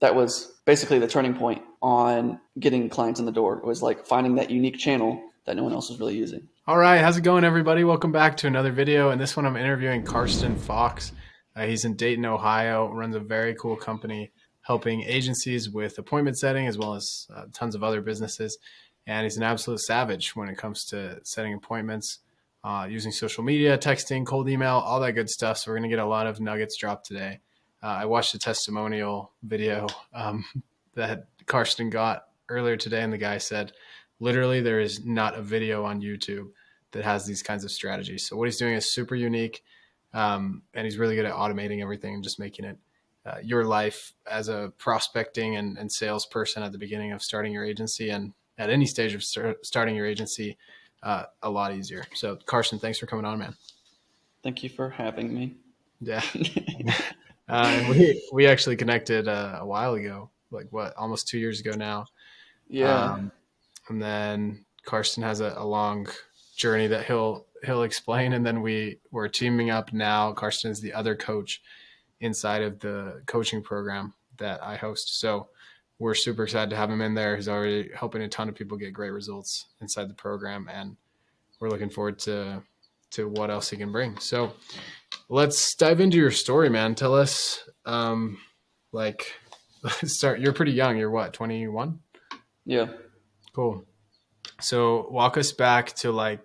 that was basically the turning point on getting clients in the door. It was like finding that unique channel that no one else was really using. All right. How's it going, everybody? Welcome back to another video. In this one, I'm interviewing Karston Fox. He's in Dayton, Ohio, runs a very cool company helping agencies with appointment setting as well as tons of other businesses. And he's an absolute savage when it comes to setting appointments, using social media, texting, cold email, all that good stuff. So we're going to get a lot of nuggets dropped today. I watched a testimonial video that Karston got earlier today, and the guy said, literally, there is not a video on YouTube that has these kinds of strategies. So what he's doing is super unique, and he's really good at automating everything and just making it your life as a prospecting and salesperson at the beginning of starting your agency and at any stage of starting your agency a lot easier. So Karston, thanks for coming on, man. Thank you for having me. Yeah. And we actually connected a while ago, almost 2 years ago now. Yeah. And then Karston has a long journey that he'll explain. And then we're teaming up now. Karston is the other coach inside of the coaching program that I host. So we're super excited to have him in there. He's already helping a ton of people get great results inside the program. And we're looking forward to what else he can bring. So let's dive into your story, man. Tell us, let's start. You're pretty young. You're what, 21? Yeah. Cool. So walk us back to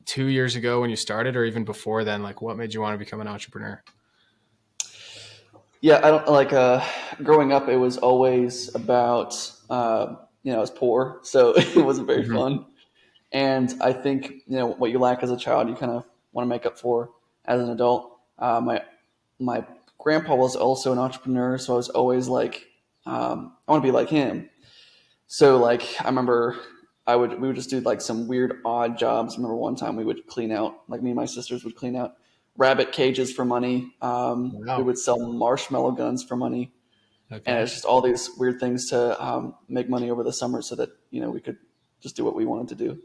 2 years ago when you started, or even before then. Like, what made you want to become an entrepreneur? Yeah, I don't growing up. It was always about I was poor, so it wasn't very fun. And I think what you lack as a child, you kind of want to make up for as an adult. My grandpa was also an entrepreneur, so I was always like, I want to be like him. So I remember we would just do some weird odd jobs. I remember one time we would clean out, me and my sisters would clean out rabbit cages for money. Wow. We would sell marshmallow guns for money. Okay. And it's just all these weird things to make money over the summer so that, we could just do what we wanted to do.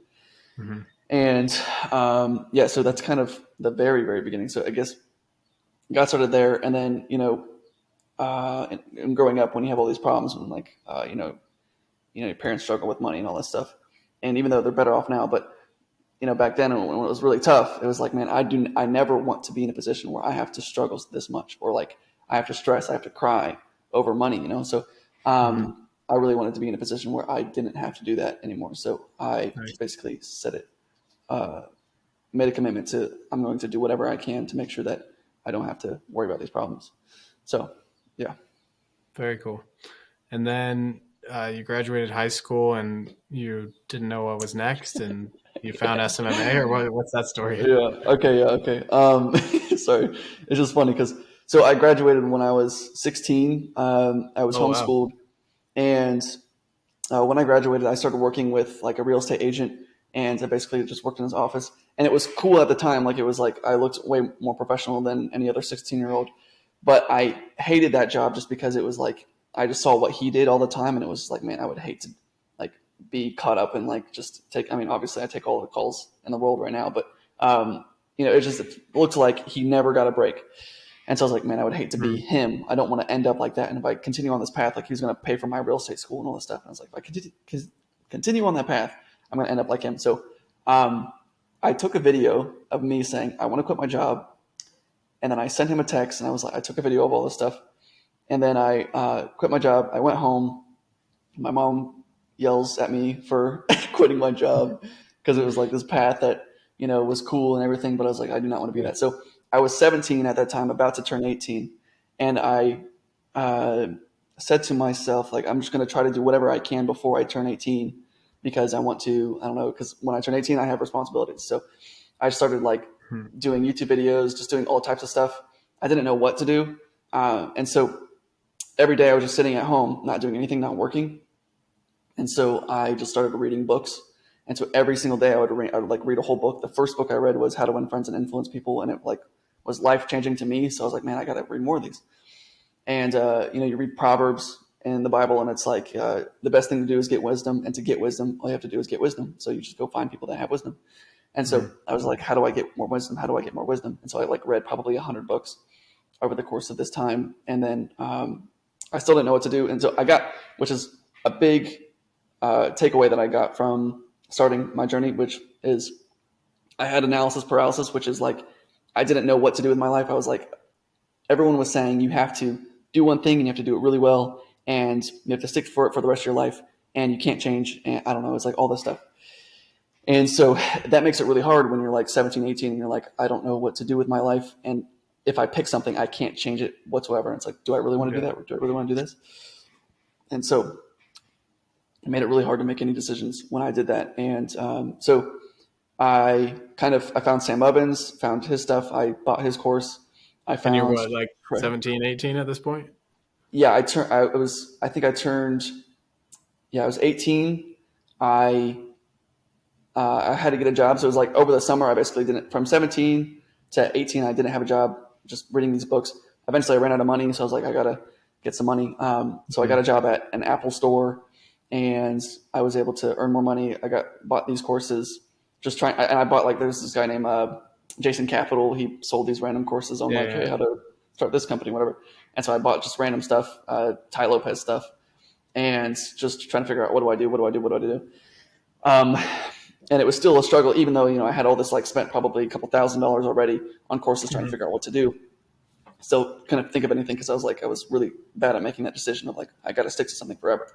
Mm-hmm. And so that's kind of the very, very beginning. So I guess got started there. And then, and growing up when you have all these problems and your parents struggle with money and all that stuff. And even though they're better off now, but back then when it was really tough, it was like, man, I never want to be in a position where I have to struggle this much, or I have to stress, I have to cry over money, So I really wanted to be in a position where I didn't have to do that anymore. So I basically said it, made a commitment to, I'm going to do whatever I can to make sure that I don't have to worry about these problems. So, yeah. Very cool. And then you graduated high school and you didn't know what was next, and you found SMMA, or what's that story? Yeah. Okay. Sorry. It's just funny because, so I graduated when I was 16. I was homeschooled. Wow. And when I graduated, I started working with a real estate agent, and I basically just worked in his office. And it was cool at the time. It was I looked way more professional than any other 16-year-old. But I hated that job just because it was I just saw what he did all the time, and it was man, I would hate to be caught up and just take. I mean, obviously, I take all the calls in the world right now, but it looked like he never got a break. And so I was like, man, I would hate to be him. I don't want to end up like that. And if I continue on this path, he was going to pay for my real estate school and all this stuff. And I was like, if I continue on that path, I'm going to end up like him. So I took a video of me saying, I want to quit my job. And then I sent him a text, and I took a video of all this stuff. And then I quit my job. I went home. My mom yells at me for quitting my job because it was this path that, was cool and everything. But I was like, I do not want to be that. So I was 17 at that time, about to turn 18. And I said to myself, I'm just going to try to do whatever I can before I turn 18 because I want to, I don't know, because when I turn 18, I have responsibilities. So I started doing YouTube videos, just doing all types of stuff. I didn't know what to do. And so every day I was just sitting at home, not doing anything, not working. And so I just started reading books. And so every single day I would read a whole book. The first book I read was How to Win Friends and Influence People. And it was life-changing to me. So I was like, man, I got to read more of these. And, you read Proverbs in the Bible, and it's the best thing to do is get wisdom. And to get wisdom, all you have to do is get wisdom. So you just go find people that have wisdom. And so I was like, how do I get more wisdom? How do I get more wisdom? And so I read probably 100 books over the course of this time. And then I still didn't know what to do. And so which is a big takeaway that I got from starting my journey, which is I had analysis paralysis, which is like, I didn't know what to do with my life. I was like, everyone was saying you have to do one thing and you have to do it really well and you have to stick for it for the rest of your life and you can't change. And I don't know. It's like all this stuff. And so that makes it really hard when you're like 17, 18 and you're like, I don't know what to do with my life. And if I pick something, I can't change it whatsoever. And it's like, do I really want to do that? Or do I really want to do this? And so it made it really hard to make any decisions when I did that. And so I found Sam Ovens, found his stuff. I bought his course. And you're what, like 17, 18 at this point? Yeah, I was 18. I had to get a job. So it was like over the summer, I basically didn't, from 17 to 18, I didn't have a job, just reading these books. Eventually I ran out of money. So I was like, I got to get some money. So I got a job at an Apple store and I was able to earn more money. Bought these courses, and I bought like, there's this guy named Jason Capital. He sold these random courses on hey, how to start this company, whatever. And so I bought just random stuff, Ty Lopez stuff, and just trying to figure out what do I do. And it was still a struggle, even though, I had all this, like spent probably a couple $1,000s already on courses trying to figure out what to do. Still couldn't think of anything because I was really bad at making that decision of like, I got to stick to something forever.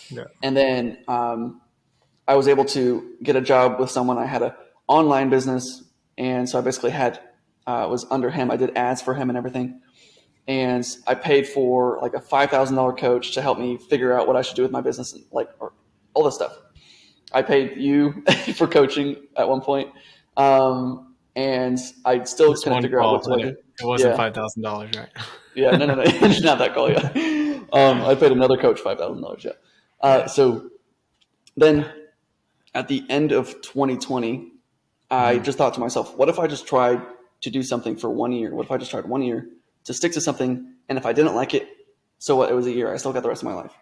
Yeah. And then I was able to get a job with someone. I had an online business. And so I basically was under him. I did ads for him and everything. And I paid for like a $5,000 coach to help me figure out what I should do with my business and or all this stuff. I paid you for coaching at one point. And I still couldn't figure out what to do. It wasn't $5,000, right? Yeah, no. Not that call, yeah. I paid another coach $5,000, yeah. So then at the end of 2020, I just thought to myself, what if I just tried to do something for 1 year? What if I just tried 1 year to stick to something? And if I didn't like it, so what? It was a year. I still got the rest of my life.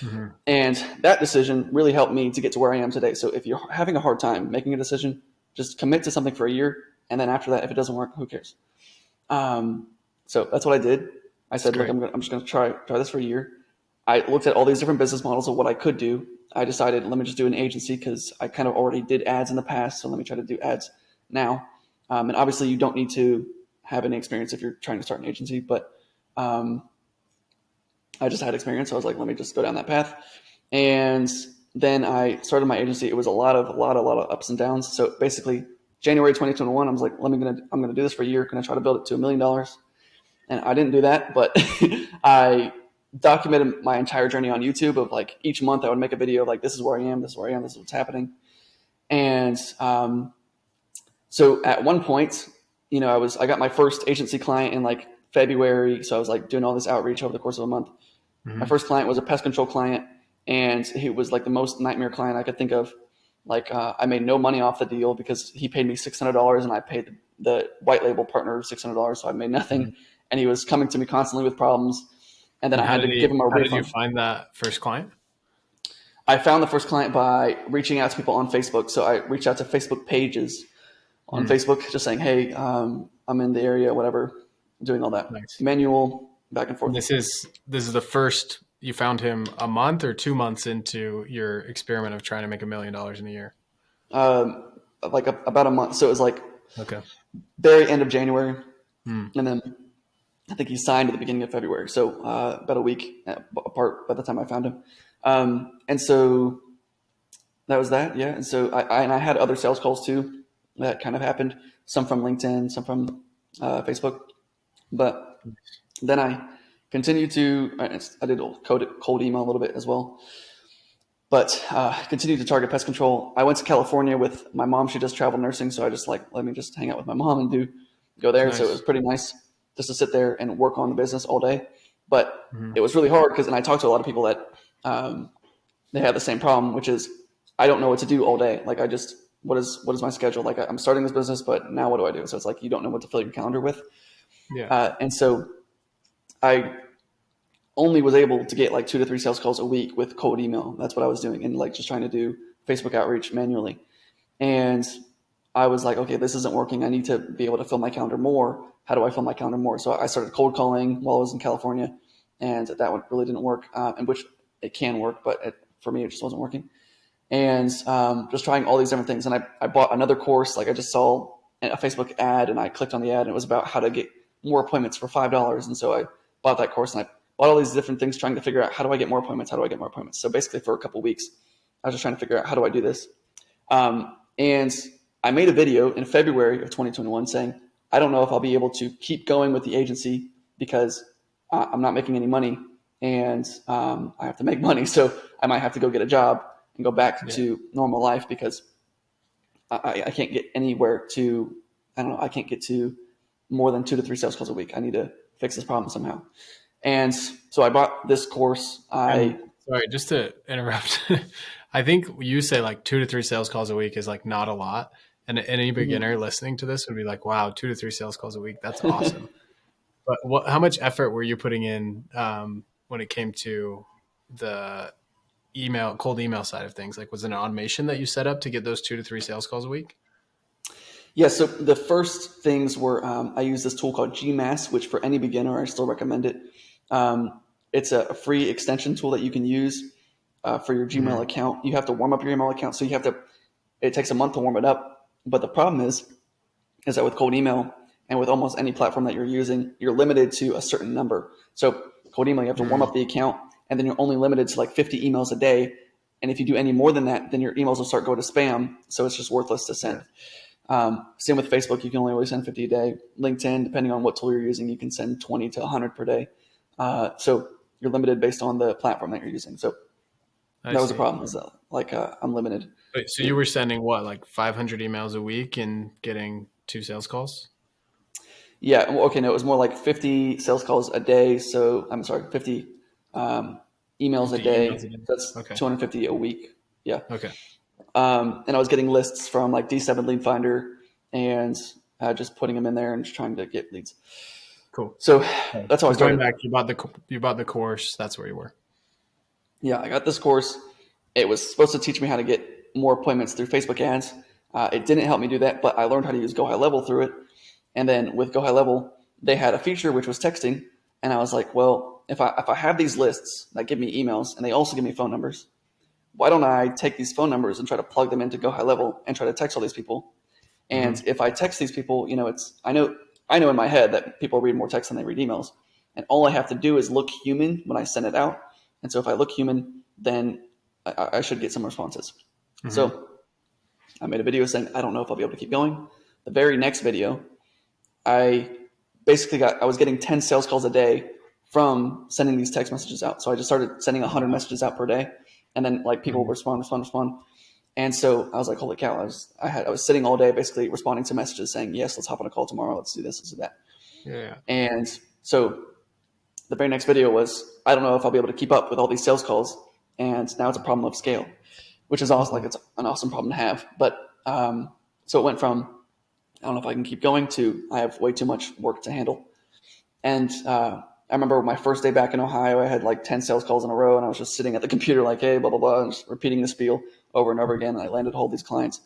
Mm-hmm. And that decision really helped me to get to where I am today. So if you're having a hard time making a decision, just commit to something for a year. And then after that, if it doesn't work, who cares? So that's what I did. I said, look, I'm just going to try this for a year. I looked at all these different business models of what I could do. I decided, let me just do an agency because I kind of already did ads in the past. So let me try to do ads now. And obviously you don't need to have any experience if you're trying to start an agency, but I just had experience. So I was like, let me just go down that path. And then I started my agency. It was a lot of ups and downs. So basically January 2021, I was like, I'm going to do this for a year. Going to try to build it to $1 million. And I didn't do that, but I documented my entire journey on YouTube of like each month I would make a video of like, this is where I am, this is what's happening. And so at one point, I got my first agency client in like February. So I was like doing all this outreach over the course of a month. Mm-hmm. My first client was a pest control client, and he was like the most nightmare client I could think of. Like I made no money off the deal because he paid me $600 and I paid the white label partner $600. So I made nothing. Mm-hmm. And he was coming to me constantly with problems. And then I had to give him a refund. How did you find that first client? I found the first client by reaching out to people on Facebook. So I reached out to Facebook pages on Facebook, just saying, hey, I'm in the area, whatever, doing all that. Nice. Manual, back and forth. This is the first, you found him a month or 2 months into your experiment of trying to make $1 million in a year? About a month. So it was like very end of January. And then I think he signed at the beginning of February. So about a week apart by the time I found him. And so that was that. Yeah. And so I had other sales calls too that kind of happened. Some from LinkedIn, some from Facebook. But then I continued I did cold email a little bit as well. But continued to target pest control. I went to California with my mom. She does travel nursing. So I just let me just hang out with my mom and go there. Nice. So it was pretty nice just to sit there and work on the business all day. But it was really hard and I talked to a lot of people that they have the same problem, which is I don't know what to do all day. Like what is my schedule? Like I'm starting this business, but now what do I do? So it's like, you don't know what to fill your calendar with. Yeah. And so I only was able to get like 2 to 3 sales calls a week with cold email. That's what I was doing. And like just trying to do Facebook outreach manually. And I was like, okay, this isn't working. I need to be able to fill my calendar more. How do I fill my calendar more? So I started cold calling while I was in California. and that one really didn't work. And which it can work, but for me, it just wasn't working. And just trying all these different things. And I bought another course. Like I just saw a Facebook ad, and I clicked on the ad, and it was about how to get more appointments for $5. And so I bought that course, and I bought all these different things trying to figure out, how do I get more appointments? How do I get more appointments? So basically for a couple of weeks, I was just trying to figure out, how do I do this? And I made a video in February of 2021 saying, I don't know if I'll be able to keep going with the agency because I'm not making any money, and I have to make money. So I might have to go get a job and go back to normal life, because I can't get anywhere to, I can't get to more than 2 to 3 sales calls a week. I need to fix this problem somehow. And so I bought this course. Sorry, just to interrupt. I think you say like 2 to 3 sales calls a week is like not a lot. And any beginner listening to this would be like, wow, 2 to 3 sales calls a week. That's awesome. But how much effort were you putting in when it came to the cold email side of things? Like, was it an automation that you set up to get those 2 to 3 sales calls a week? Yeah. So the first things were, I use this tool called GMass, which for any beginner, I still recommend it. It's a free extension tool that you can use for your Gmail account. You have to warm up your email account. So it takes a month to warm it up. But the problem is that with cold email and with almost any platform that you're using, you're limited to a certain number. So cold email, you have to warm up the account, and then you're only limited to like 50 emails a day. And if you do any more than that, then your emails will start going to spam. So it's just worthless to send. Same with Facebook. You can only really send 50 a day. LinkedIn, depending on what tool you're using, you can send 20 to 100 per day. So you're limited based on the platform that you're using. So that was the problem, is that I'm limited. Wait, so you were sending what, like 500 emails a week and getting 2 sales calls? Yeah. Okay. No, it was more like 50 sales calls a day. So I'm sorry, 50 emails a day. That's 250 a week. Yeah. Okay. And I was getting lists from like D7 Lead Finder, and just putting them in there and just trying to get leads. Cool. So that's how I started. Going back, you bought the course. That's where you were. Yeah, I got this course. It was supposed to teach me how to get more appointments through Facebook ads. It didn't help me do that, but I learned how to use Go High Level through it. And then with Go High Level, they had a feature which was texting. And I was like, well, if I have these lists that give me emails and they also give me phone numbers, why don't I take these phone numbers and try to plug them into Go High Level and try to text all these people? And if I text these people, I know in my head that people read more text than they read emails. And all I have to do is look human when I send it out. And so if I look human, then I should get some responses. So I made a video saying, I don't know if I'll be able to keep going. The very next video, I was getting 10 sales calls a day from sending these text messages out. So I just started sending 100 messages out per day. And then like people respond. And so I was like, holy cow, I was sitting all day basically responding to messages saying, yes, let's hop on a call tomorrow. Let's do this, let's do that. Yeah. And so the very next video was, I don't know if I'll be able to keep up with all these sales calls. And now it's a problem of scale, which is also like, it's an awesome problem to have. But so it went from, I don't know if I can keep going, to I have way too much work to handle. And I remember my first day back in Ohio, I had like 10 sales calls in a row, and I was just sitting at the computer like, hey, blah, blah, blah, and just repeating the spiel over and over again. And I landed all these clients.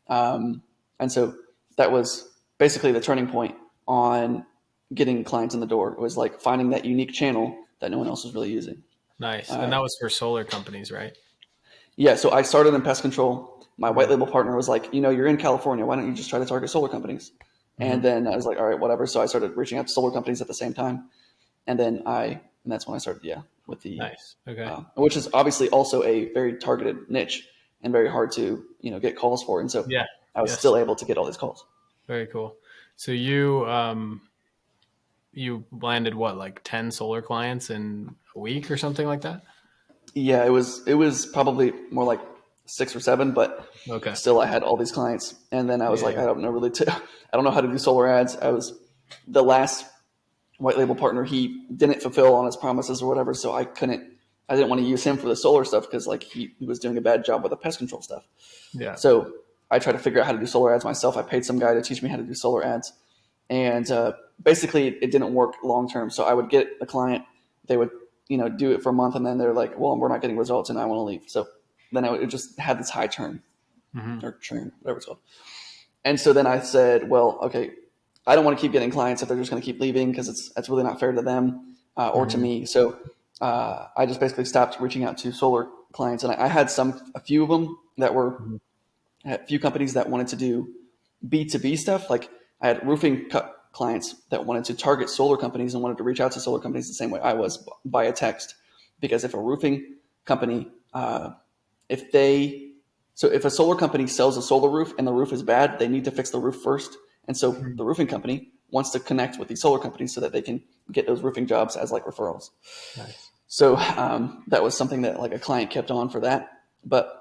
And so that was basically the turning point on getting clients in the door. It was like finding that unique channel that no one else was really using. Nice. And that was for solar companies, right? Yeah. So I started in pest control. My white label partner was like, you're in California. Why don't you just try to target solar companies? And then I was like, all right, whatever. So I started reaching out to solar companies at the same time. And then that's when I started, with the, nice. Okay. Which is obviously also a very targeted niche and very hard to, get calls for. And so I was still able to get all these calls. Very cool. So you landed what, like 10 solar clients in a week or something like that? Yeah, it was probably more like 6 or 7, but still I had all these clients. And then I was I don't know how to do solar ads. The last white label partner, he didn't fulfill on his promises or whatever. So I didn't want to use him for the solar stuff because like he was doing a bad job with the pest control stuff. Yeah. So I tried to figure out how to do solar ads myself. I paid some guy to teach me how to do solar ads. And basically it didn't work long-term. So I would get a client, they would, do it for a month, and then they're like, well, we're not getting results and I want to leave. So then I would just have this high churn or churn, whatever it's called. And so then I said, well, okay, I don't want to keep getting clients if they're just going to keep leaving because that's really not fair to them. or to me. So I just basically stopped reaching out to solar clients, and I had a few of them that were a few companies that wanted to do B2B stuff. Like I had roofing clients that wanted to target solar companies and wanted to reach out to solar companies the same way I was via text, because if a roofing company, if a solar company sells a solar roof and the roof is bad, they need to fix the roof first. And so the roofing company wants to connect with these solar companies so that they can get those roofing jobs as like referrals. Nice. So that was something that like a client kept on for that. But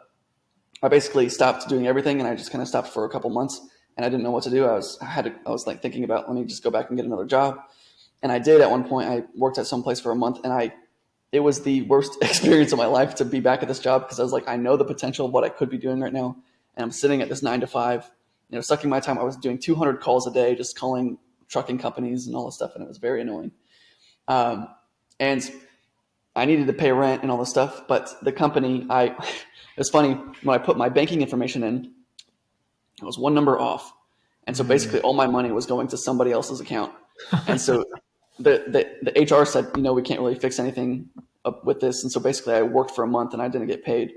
I basically stopped doing everything, and I just kind of stopped for a couple months, and I didn't know what to do. I was like thinking about, let me just go back and get another job. And I did at one point. I worked at some place for a month, and it was the worst experience of my life to be back at this job, because I was like, I know the potential of what I could be doing right now. And I'm sitting at this 9 to 5, sucking my time. I was doing 200 calls a day, just calling trucking companies and all this stuff. And it was very annoying. And I needed to pay rent and all this stuff, but the company, it's funny, when I put my banking information in, it was one number off. And so basically all my money was going to somebody else's account. And so the HR said, we can't really fix anything up with this. And so basically I worked for a month and I didn't get paid.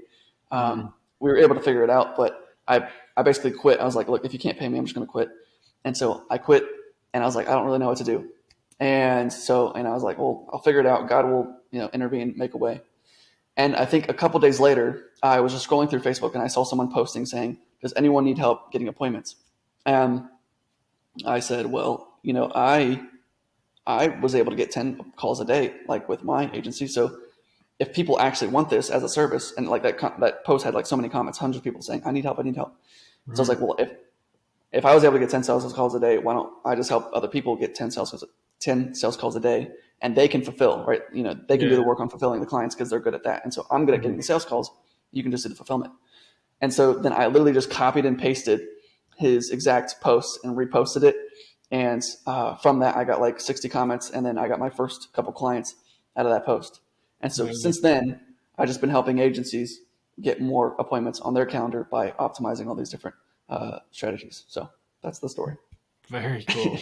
We were able to figure it out, but I basically quit. I was like, look, if you can't pay me, I'm just going to quit. And so I quit, and I was like, I don't really know what to do. And I was like, well, I'll figure it out. God will, intervene, make a way. And I think a couple days later, I was just scrolling through Facebook, and I saw someone posting saying, does anyone need help getting appointments? And I said, well, I was able to get 10 calls a day, like with my agency. So if people actually want this as a service, and like that post had like so many comments, hundreds of people saying, I need help. So I was like, well, if I was able to get 10 sales calls a day, why don't I just help other people get 10 sales calls a day, and they can fulfill, right? They can do the work on fulfilling the clients because they're good at that. And so I'm good at getting the sales calls. You can just do the fulfillment. And so then I literally just copied and pasted his exact post and reposted it. And from that, I got like 60 comments, and then I got my first couple clients out of that post. And so since then, I've just been helping agencies get more appointments on their calendar by optimizing all these different strategies. So that's the story. Very cool.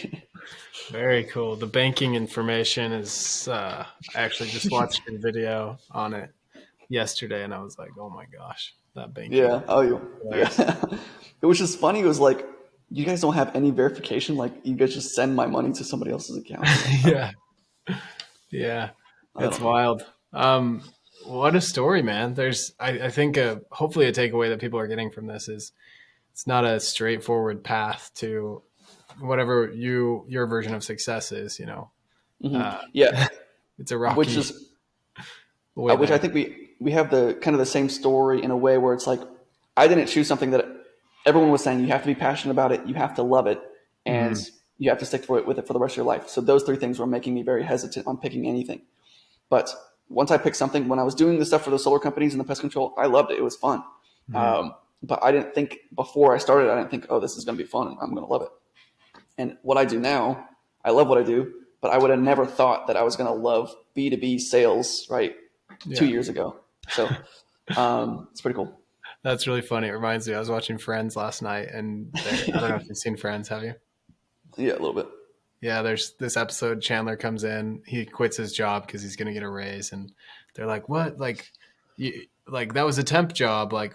Very cool. The banking information is, I actually just watched a video on it yesterday, and I was like, oh my gosh, that banking. Yeah. It was just funny. It was like, you guys don't have any verification. Like, you guys just send my money to somebody else's account. Yeah. It's wild. What a story, man. I think hopefully a takeaway that people are getting from this is it's not a straightforward path to whatever your version of success is, it's a rocky, which I think we have the kind of the same story in a way, where it's like, I didn't choose something that everyone was saying, you have to be passionate about it, you have to love it, and you have to stick with it for the rest of your life. So those three things were making me very hesitant on picking anything. But once I picked something, when I was doing the stuff for the solar companies and the pest control, I loved it. It was fun. But I didn't think, before I started, oh, this is going to be fun and I'm going to love it. And what I do now, I love what I do, but I would have never thought that I was going to love B2B sales, right? 2 years ago. So it's pretty cool. That's really funny. It reminds me, I was watching Friends last night, and I don't know if you've seen Friends, have you? Yeah, a little bit. Yeah, there's this episode, Chandler comes in, he quits his job because he's going to get a raise, and they're like, what? Like that was a temp job. Like,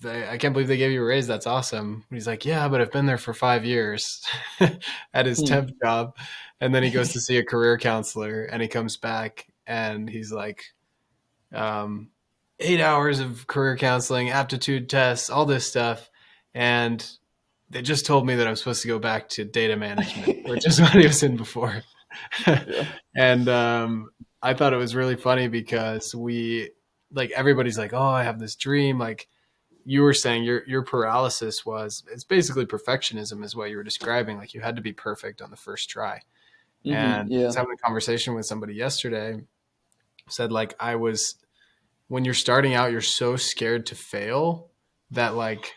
I can't believe they gave you a raise. That's awesome. And he's like, yeah, but I've been there for 5 years at his temp job. And then he goes to see a career counselor, and he comes back and he's like, 8 hours of career counseling, aptitude tests, all this stuff. And they just told me that I'm supposed to go back to data management, which is what he was in before. And I thought it was really funny because everybody's like, oh, I have this dream. Like you were saying, your paralysis it's basically perfectionism is what you were describing. Like you had to be perfect on the first try. And I was having a conversation with somebody yesterday, said like when you're starting out, you're so scared to fail that like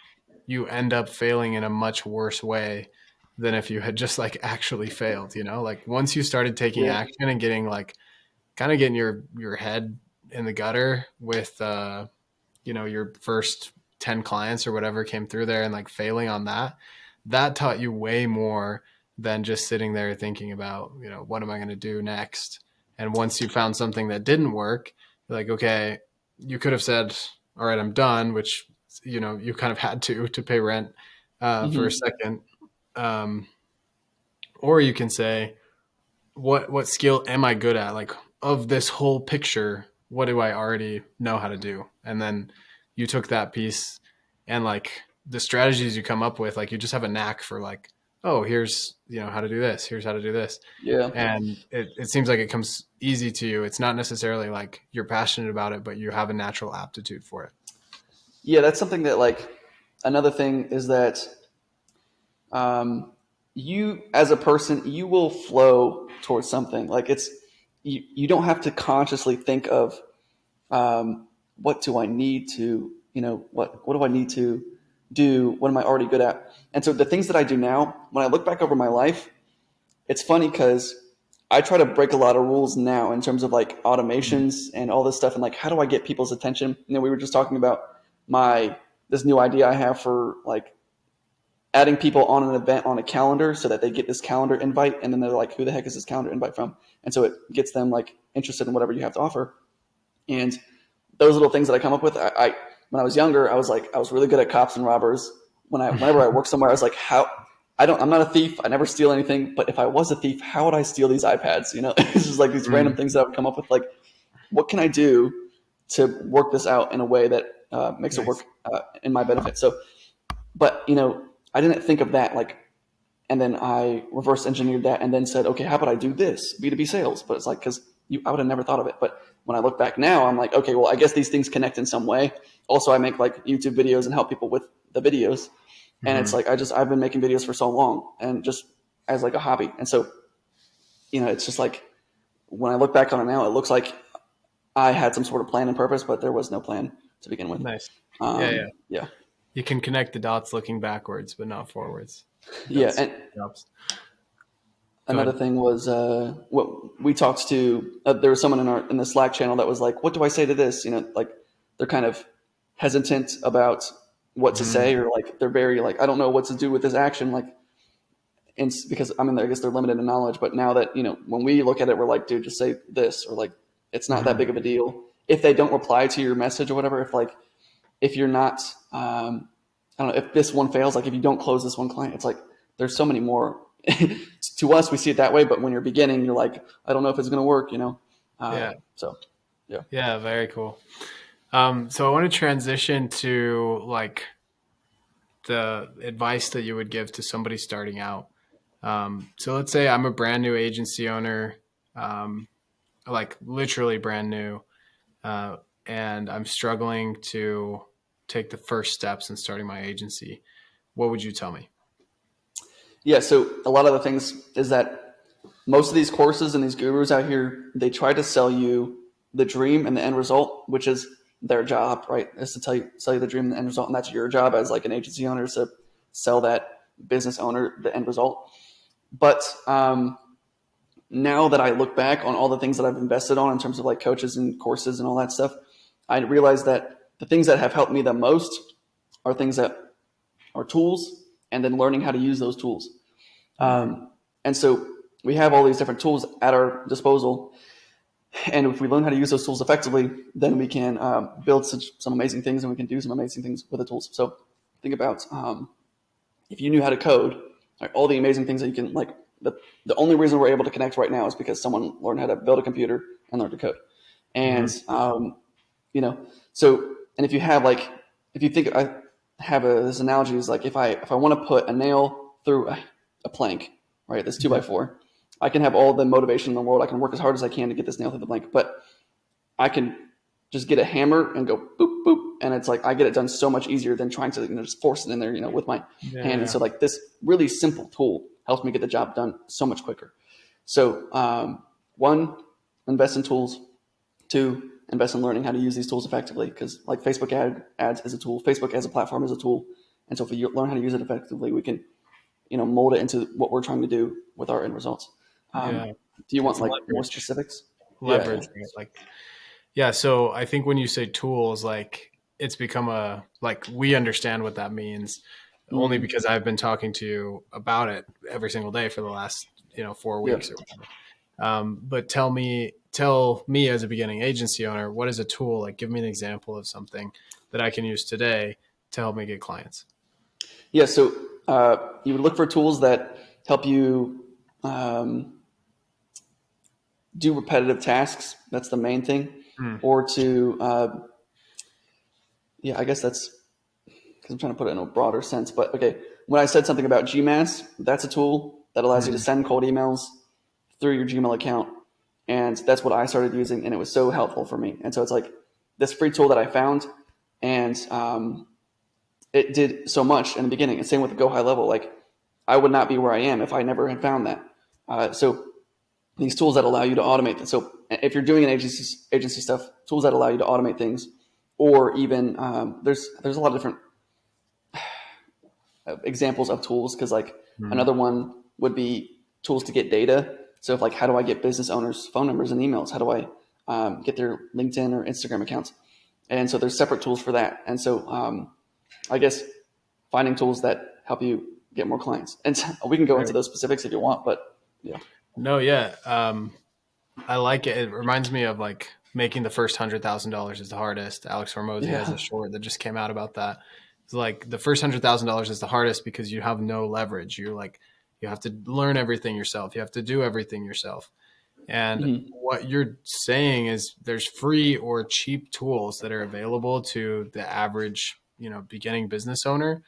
you end up failing in a much worse way than if you had just like actually failed, like once you started taking action and getting like kind of getting your head in the gutter with, your first 10 clients or whatever came through there and like failing on that taught you way more than just sitting there thinking about, what am I going to do next? And once you found something that didn't work, you're like, okay, you could have said, all right, I'm done, which, you know, you kind of had to pay rent for a second. Or you can say, what skill am I good at? Like, of this whole picture, what do I already know how to do? And then you took that piece and like the strategies you come up with, like you just have a knack for like, oh, here's, you know, how to do this. Here's how to do this. Yeah. And it seems like it comes easy to you. It's not necessarily like you're passionate about it, but you have a natural aptitude for it. Yeah, that's something that like another thing is that you as a person, you will flow towards something. Like it's you don't have to consciously think of what do I need to, you know, what do I need to do? What am I already good at? And so the things that I do now, when I look back over my life, it's funny because I try to break a lot of rules now in terms of like automations and all this stuff. And like, how do I get people's attention? You know, we were just talking about this new idea I have for like adding people on an event on a calendar so that they get this calendar invite. And then they're like, who the heck is this calendar invite from? And so it gets them like interested in whatever you have to offer. And those little things that I come up with, I when I was younger, I was really good at cops and robbers. Whenever I worked somewhere, I was like, I'm not a thief. I never steal anything. But if I was a thief, how would I steal these iPads? You know, it's just like these random things that I would come up with. Like, what can I do to work this out in a way that makes it work in my benefit? So, but you know, I didn't think of that like, and then I reverse engineered that and then said, okay, how about I do this B2B sales? But it's like, because I would have never thought of it. But when I look back now, I'm like, okay, well, I guess these things connect in some way. Also, I make like YouTube videos and help people with the videos. And it's like, I've been making videos for so long and just as like a hobby. And so, you know, it's just like, when I look back on it now, it looks like I had some sort of plan and purpose, but there was no plan to begin with. Nice. Yeah. You can connect the dots looking backwards, but not forwards. Yeah. And another thing was what we talked to. There was someone in the Slack channel that was like, "What do I say to this?" You know, like they're kind of hesitant about what to say, or like they're very like, "I don't know what to do with this action." Like, and because I mean, I guess they're limited in knowledge. But now that you know, when we look at it, we're like, "Dude, just say this," or like, "It's not that big of a deal." If they don't reply to your message or whatever, if you're not, I don't know, if this one fails, like if you don't close this one client, it's like there's so many more. To us, we see it that way, but when you're beginning, you're like, I don't know if it's going to work, you know? So, yeah. Yeah, very cool. So I want to transition to like the advice that you would give to somebody starting out. So let's say I'm a brand new agency owner, like literally brand new, and I'm struggling to take the first steps in starting my agency. What would you tell me? Yeah, so a lot of the things is that most of these courses and these gurus out here, they try to sell you the dream and the end result, which is their job, right? Is to sell you the dream and the end result, and that's your job as like an agency owner, is to sell that business owner the end result. But now that I look back on all the things that I've invested on in terms of like coaches and courses and all that stuff, I realize that the things that have helped me the most are things that are tools, and then learning how to use those tools. And so we have all these different tools at our disposal. And if we learn how to use those tools effectively, then we can build some amazing things, and we can do some amazing things with the tools. So think about if you knew how to code, like, all the amazing things that you can, like the only reason we're able to connect right now is because someone learned how to build a computer and learn to code. And, you know, so, and if you have like, if you think, I have this analogy is like, if I want to put a nail through a plank, right, this 2x4, I can have all the motivation in the world. I can work as hard as I can to get this nail through the plank, but I can just get a hammer and go boop, boop. And it's like, I get it done so much easier than trying to, you know, just force it in there, you know, with my hand. And so like this really simple tool helps me get the job done so much quicker. So, one, invest in tools. Two, invest in learning how to use these tools effectively, because like Facebook ads is a tool. Facebook as a platform is a tool. And so if we learn how to use it effectively, we can, you know, mold it into what we're trying to do with our end results. Do you want like more specifics? Leverage. So I think when you say tools, like it's become like we understand what that means only because I've been talking to you about it every single day for the last, 4 weeks or whatever. But tell me, tell me as a beginning agency owner, what is a tool? Like, give me an example of something that I can use today to help me get clients. Yeah. So you would look for tools that help you do repetitive tasks. That's the main thing. Or to, I guess that's because I'm trying to put it in a broader sense. But okay, when I said something about GMass, that's a tool that allows you to send cold emails through your Gmail account. And that's what I started using, and it was so helpful for me. And so it's like this free tool that I found, and it did so much in the beginning. And same with the Go High Level. Like, I would not be where I am if I never had found that. So these tools that allow you to automate this. So if you're doing an agency stuff, tools that allow you to automate things, or even there's a lot of different examples of tools, because like another one would be tools to get data. So if like, how do I get business owners' phone numbers and emails? How do I get their LinkedIn or Instagram accounts? And so there's separate tools for that. And so I guess finding tools that help you get more clients. And we can go into those specifics if you want, but yeah. No, yeah. I like it. It reminds me of like making the first $100,000 is the hardest. Alex Hormozy has a short that just came out about that. It's like the first $100,000 is the hardest because you have no leverage. You're like, you have to learn everything yourself. You have to do everything yourself. And what you're saying is there's free or cheap tools that are available to the average, beginning business owner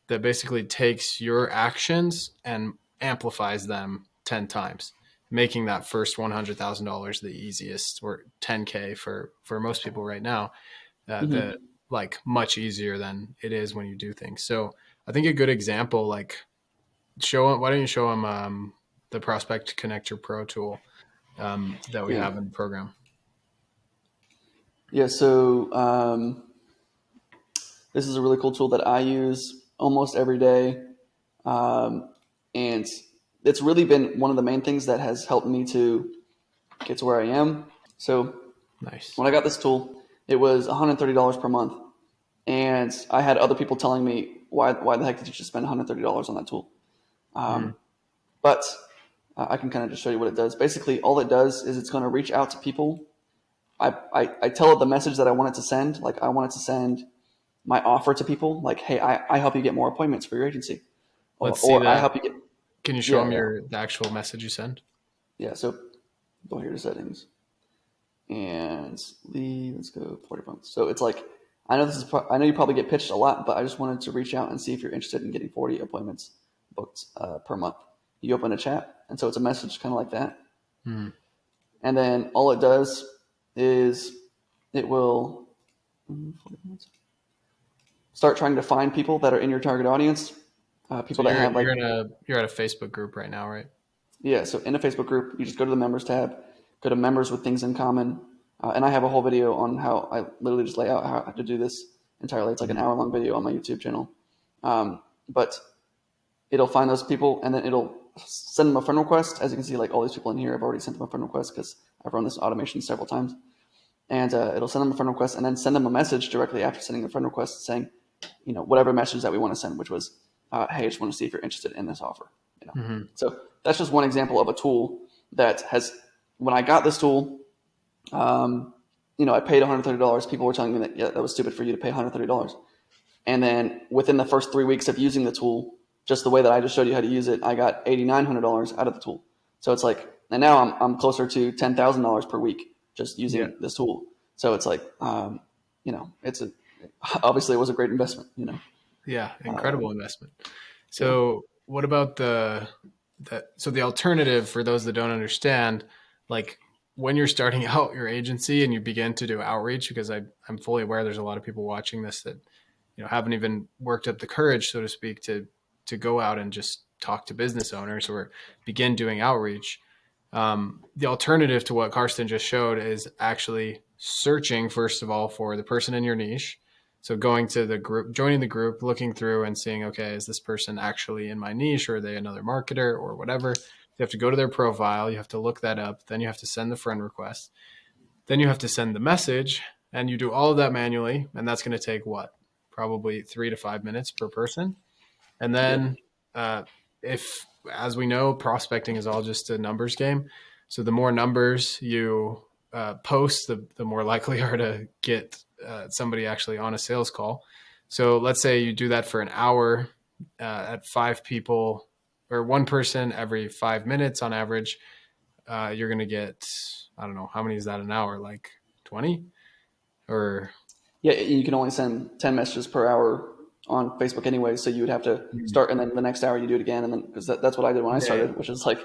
that basically takes your actions and amplifies them 10 times, making that first $100,000 the easiest, or 10K for most people right now, the like much easier than it is when you do things. So I think a good example, like why don't you show them the Prospect Connector Pro tool that we have in the program? Yeah. So this is a really cool tool that I use almost every day. And it's really been one of the main things that has helped me to get to where I am. So nice. When I got this tool, it was $130 per month. And I had other people telling me, why the heck did you just spend $130 on that tool? But I can kind of just show you what it does. Basically, all it does is it's going to reach out to people. I tell it the message that I want it to send. Like, I want it to send my offer to people. Like, hey, I help you get more appointments for your agency. Let's see that. I help you get. Can you show them the actual message you send? Yeah. So go here to settings and let's go 40 months. So it's like, I know you probably get pitched a lot, but I just wanted to reach out and see if you're interested in getting 40 appointments booked per month. You open a chat, and so it's a message kind of like that. And then all it does is it will start trying to find people that are in your target audience. People that have like you're at a Facebook group right now, right? Yeah. So in a Facebook group, you just go to the members tab, go to members with things in common. And I have a whole video on how I literally just lay out how to do this entirely. It's like an hour-long video on my YouTube channel. But it'll find those people, and then it'll send them a friend request. As you can see, like all these people in here, I've already sent them a friend request because I've run this automation several times. And it'll send them a friend request, and then send them a message directly after sending a friend request saying, whatever message that we want to send, which was, hey, I just want to see if you're interested in this offer. So that's just one example of a tool that has, when I got this tool, I paid $130. People were telling me that was stupid for you to pay $130. And then within the first 3 weeks of using the tool, just the way that I just showed you how to use it, I got $8,900 out of the tool. So it's like, and now I'm closer to $10,000 per week just using this tool. So it's like, obviously it was a great investment, Yeah. Incredible investment. So what about the alternative for those that don't understand, like when you're starting out your agency and you begin to do outreach, because I'm fully aware there's a lot of people watching this that, haven't even worked up the courage, so to speak, to go out and just talk to business owners or begin doing outreach. The alternative to what Karston just showed is actually searching, first of all, for the person in your niche. So going to the group, joining the group, looking through and seeing, okay, is this person actually in my niche, or are they another marketer or whatever? You have to go to their profile. You have to look that up. Then you have to send the friend request. Then you have to send the message, and you do all of that manually. And that's going to take probably 3 to 5 minutes per person. And then as we know, prospecting is all just a numbers game. So the more numbers you posts, the more likely you are to get somebody actually on a sales call. So let's say you do that for an hour at 5 people or one person every 5 minutes on average. You're going to get, I don't know, how many is that an hour? Like 20 or? Yeah, you can only send 10 messages per hour on Facebook anyway. So you would have to start, and then the next hour you do it again. And then, because that's what I did when I started, which is like,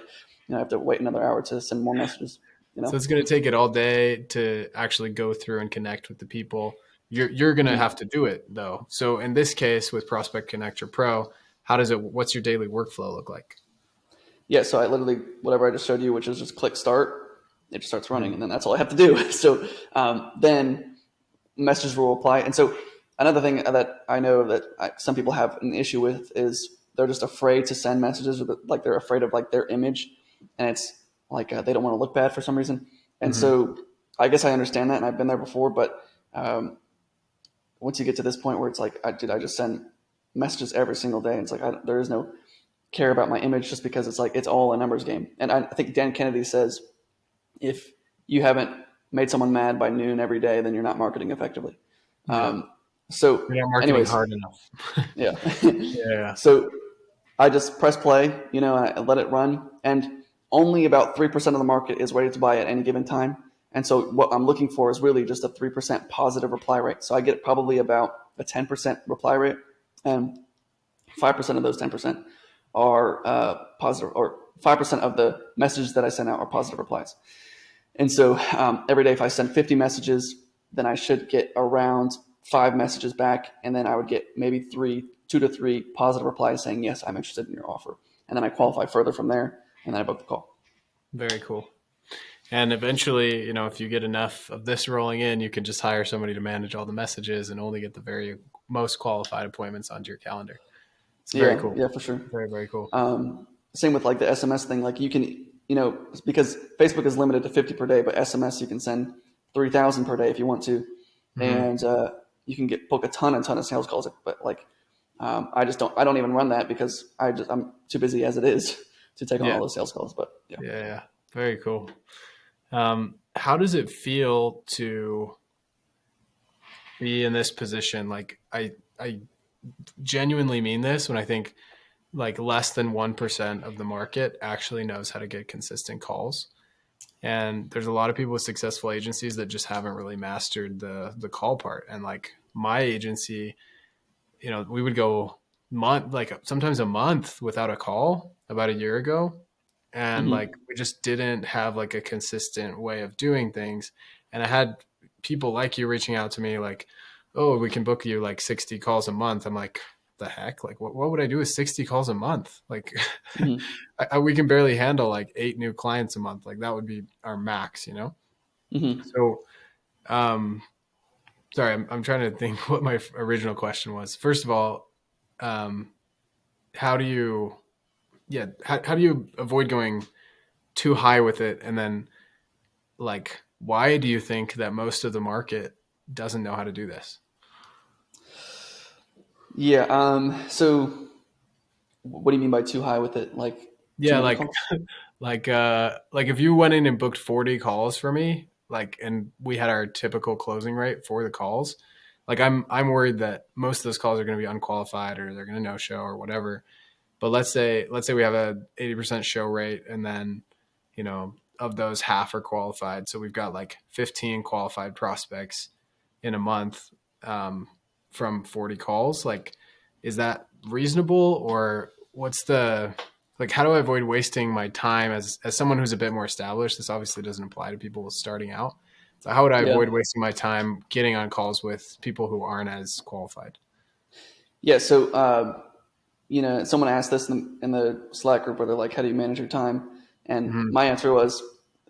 I have to wait another hour to send more messages. So it's going to take it all day to actually go through and connect with the people. You're going to have to do it though. So in this case with Prospect Connector Pro, what's your daily workflow look like? Yeah. So I literally, whatever I just showed you, which is just click start, it just starts running, and then that's all I have to do. So then messages will apply. And so another thing that I know that some people have an issue with is they're just afraid to send messages, or like they're afraid of like their image, and it's like they don't want to look bad for some reason. And so I guess I understand that, and I've been there before. But once you get to this point where it's like, I just send messages every single day, and it's like there is no care about my image, just because it's like it's all a numbers game. And I think Dan Kennedy says, if you haven't made someone mad by noon every day, then you're not marketing effectively. So you're not marketing hard enough. Yeah. Yeah. So I just press play, and I let it run, and only about 3% of the market is ready to buy at any given time. And so what I'm looking for is really just a 3% positive reply rate. So I get probably about a 10% reply rate, and 5% of those 10% are positive, or 5% of the messages that I send out are positive replies. And so every day, if I send 50 messages, then I should get around 5 messages back. And then I would get maybe 2 to 3 positive replies saying, yes, I'm interested in your offer. And then I qualify further from there, and then I book the call. Very cool. And eventually, if you get enough of this rolling in, you can just hire somebody to manage all the messages and only get the very most qualified appointments onto your calendar. It's very cool. Yeah, for sure. Very, very cool. Same with like the SMS thing. Like you can, because Facebook is limited to 50 per day, but SMS you can send 3,000 per day if you want to, and you can book a ton of sales calls. But like, I don't even run that because I'm too busy as it is to take on all those sales calls. But yeah, very cool. How does it feel to be in this position? Like I genuinely mean this when I think like less than 1% of the market actually knows how to get consistent calls. And there's a lot of people with successful agencies that just haven't really mastered the call part. And like my agency, we would go sometimes a month without a call about a year ago. And like, we just didn't have like a consistent way of doing things. And I had people like you reaching out to me like, oh, we can book you like 60 calls a month. I'm like, the heck? Like, what would I do with 60 calls a month? Like, we can barely handle like 8 new clients a month. Like that would be our max, So, sorry, I'm trying to think what my original question was. First of all, how do you avoid going too high with it? And then like, why do you think that most of the market doesn't know how to do this? Yeah. So what do you mean by too high with it? Like, like if you went in and booked 40 calls for me, like, and we had our typical closing rate for the calls, like I'm worried that most of those calls are going to be unqualified or they're going to no show or whatever. But let's say we have a 80% show rate, and then, of those half are qualified. So we've got like 15 qualified prospects in a month from 40 calls. Like, is that reasonable, or what's how do I avoid wasting my time as someone who's a bit more established? This obviously doesn't apply to people starting out. So how would I avoid wasting my time getting on calls with people who aren't as qualified? Yeah. So, someone asked this in the Slack group where they're like, how do you manage your time? And my answer was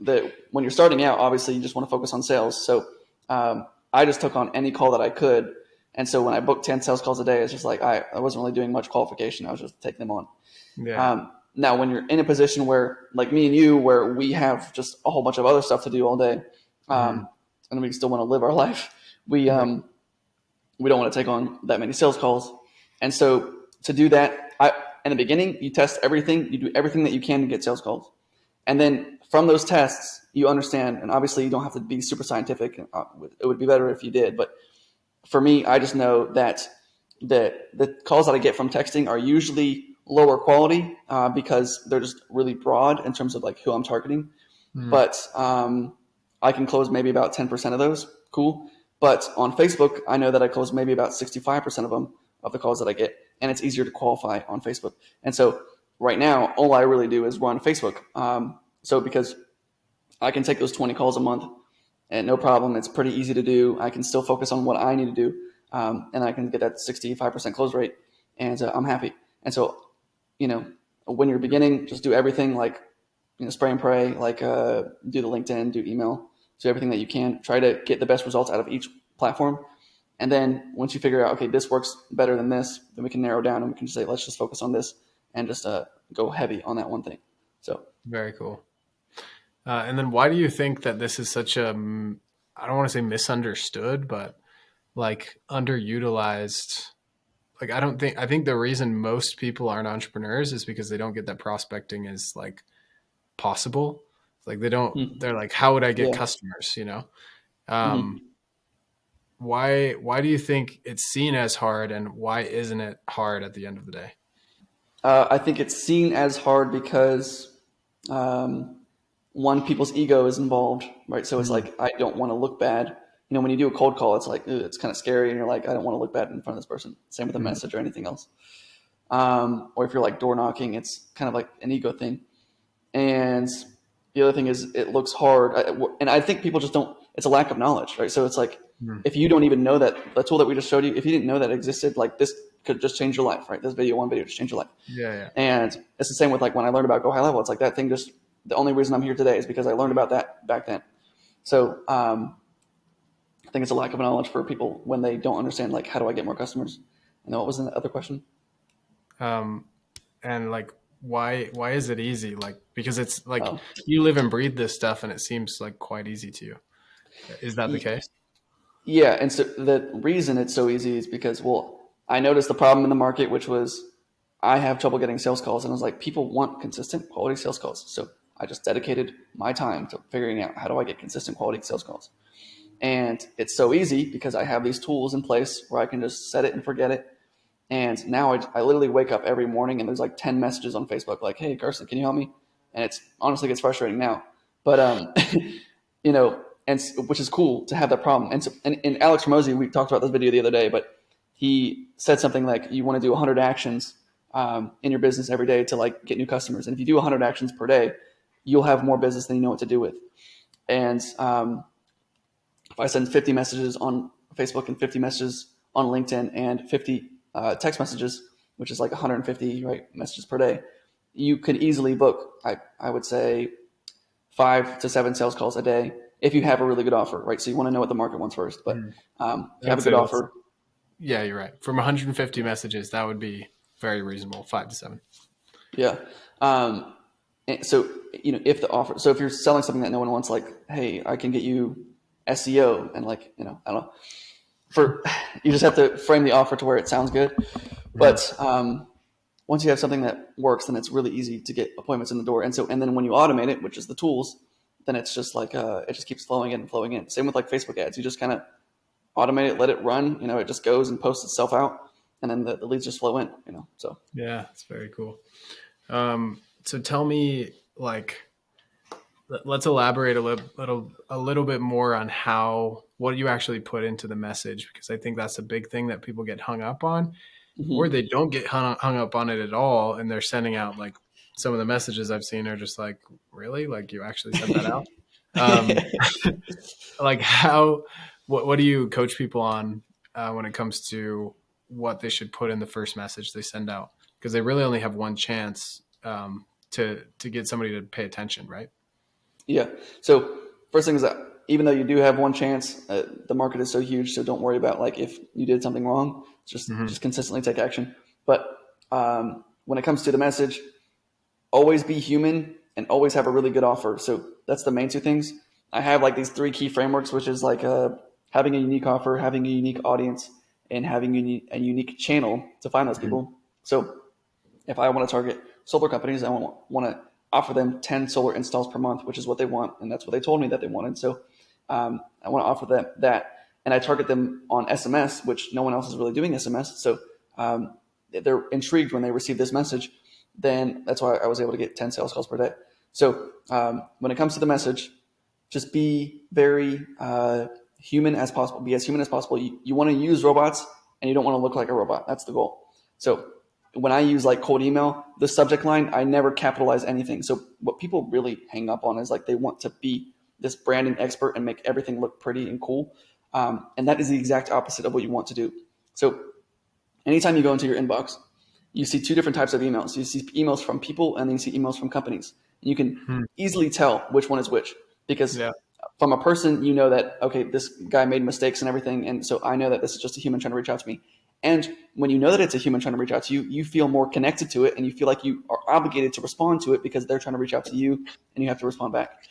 that when you're starting out, obviously you just want to focus on sales. So I just took on any call that I could. And so when I booked 10 sales calls a day, it's just like I wasn't really doing much qualification. I was just taking them on. Yeah. Now, when you're in a position where, like me and you, where we have just a whole bunch of other stuff to do all day, and we still want to live our life, we don't want to take on that many sales calls. And so to do that, in the beginning, you test everything. You do everything that you can to get sales calls. And then from those tests, you understand, and obviously you don't have to be super scientific. It would be better if you did, but for me, I just know that the calls that I get from texting are usually lower quality because they're just really broad in terms of like who I'm targeting. But I can close maybe about 10% of those. Cool. But on Facebook, I know that I close maybe about 65% of them, of the calls that I get, and it's easier to qualify on Facebook. And so right now, all I really do is run Facebook. So because I can take those 20 calls a month and no problem. It's pretty easy to do. I can still focus on what I need to do. And I can get that 65% close rate, and I'm happy. And so, when you're beginning, just do everything like, spray and pray, like do the LinkedIn, do email, do everything that you can. Try to get the best results out of each platform. And then once you figure out, okay, this works better than this, then we can narrow down and we can just say, let's just focus on this and just go heavy on that one thing. So very cool. And then why do you think that this is such a, I don't want to say misunderstood, but like underutilized? Like, I think the reason most people aren't entrepreneurs is because they don't get that prospecting is like possible. Like they're like, how would I get customers? Why do you think it's seen as hard, and why isn't it hard at the end of the day? I think it's seen as hard because one, people's ego is involved, right? So it's like, I don't want to look bad. When you do a cold call, it's like, it's kind of scary, and you're like, I don't want to look bad in front of this person. Same with a message or anything else. Or if you're like door knocking, it's kind of like an ego thing. And the other thing is it looks hard. And I think people just don't, it's a lack of knowledge, right? So it's like, if you don't even know that the tool that we just showed you, if you didn't know that existed, like this could just change your life, right? This one video just change your life. Yeah. And it's the same with like when I learned about Go High Level, it's like that thing just, the only reason I'm here today is because I learned about that back then. So I think it's a lack of knowledge for people when they don't understand, like, how do I get more customers? And then what was the other question? And like, why is it easy? Like, because it's like you live and breathe this stuff and it seems like quite easy to you. Is that the case? Yeah. And so the reason it's so easy is because, I noticed the problem in the market, which was I have trouble getting sales calls. And I was like, people want consistent quality sales calls. So I just dedicated my time to figuring out, how do I get consistent quality sales calls? And it's so easy because I have these tools in place where I can just set it and forget it. And now I literally wake up every morning and there's like 10 messages on Facebook like, hey, Karston, can you help me? And it's honestly gets frustrating now. But, and which is cool to have that problem. And so, and Alex Ramosi, we talked about this video the other day, but he said something like, you want to do 100 actions in your business every day to like get new customers. And if you do 100 actions per day, you'll have more business than you know what to do with. And if I send 50 messages on Facebook and 50 messages on LinkedIn and 50 text messages, which is like 150 messages per day, you could easily book, I would say, 5 to 7 sales calls a day if you have a really good offer, right? So you want to know what the market wants first, but if you have a good offer. Yeah, you're right. From 150 messages, that would be very reasonable, 5 to 7. Yeah. So, if the offer, so if you're selling something that no one wants, like, hey, I can get you SEO, and like, I don't know, you just have to frame the offer to where it sounds good. But once you have something that works, then it's really easy to get appointments in the door. And then when you automate it, which is the tools, then it's just like, it just keeps flowing in and flowing in. Same with like Facebook ads. You just kind of automate it, let it run, it just goes and posts itself out, and then the leads just flow in, so. Yeah, it's very cool. So tell me, like, let's elaborate a little bit more on what you actually put into the message, because I think that's a big thing that people get hung up on, or they don't get hung up on it at all, and they're sending out, like, some of the messages I've seen are just like, really? Like, you actually sent that out? Like, what do you coach people on when it comes to what they should put in the first message they send out? Because they really only have one chance to get somebody to pay attention, right? Yeah. So first thing is that even though you do have one chance, the market is so huge. So don't worry about like if you did something wrong. Just consistently take action. But when it comes to the message, always be human and always have a really good offer. So that's the main two things. I have like these 3 key frameworks, which is like having a unique offer, having a unique audience, and having a unique channel to find those people. So if I want to target solar companies, I want to offer them 10 solar installs per month, which is what they want. And that's what they told me that they wanted. So I want to offer them that. And I target them on SMS, which no one else is really doing SMS. So they're intrigued when they receive this message. Then that's why I was able to get 10 sales calls per day. So when it comes to the message, just be very human as possible. Be as human as possible. You want to use robots and you don't want to look like a robot. That's the goal. So when I use like cold email, the subject line, I never capitalize anything. So what people really hang up on is like they want to be this branding expert and make everything look pretty and cool. And that is the exact opposite of what you want to do. So anytime you go into your inbox, you see two different types of emails. You see emails from people and then you see emails from companies. And you can easily tell which one is which because from a person, you know that, okay, this guy made mistakes and everything. And so I know that this is just a human trying to reach out to me. And when you know that it's a human trying to reach out to you, you feel more connected to it and you feel like you are obligated to respond to it because they're trying to reach out to you and you have to respond back.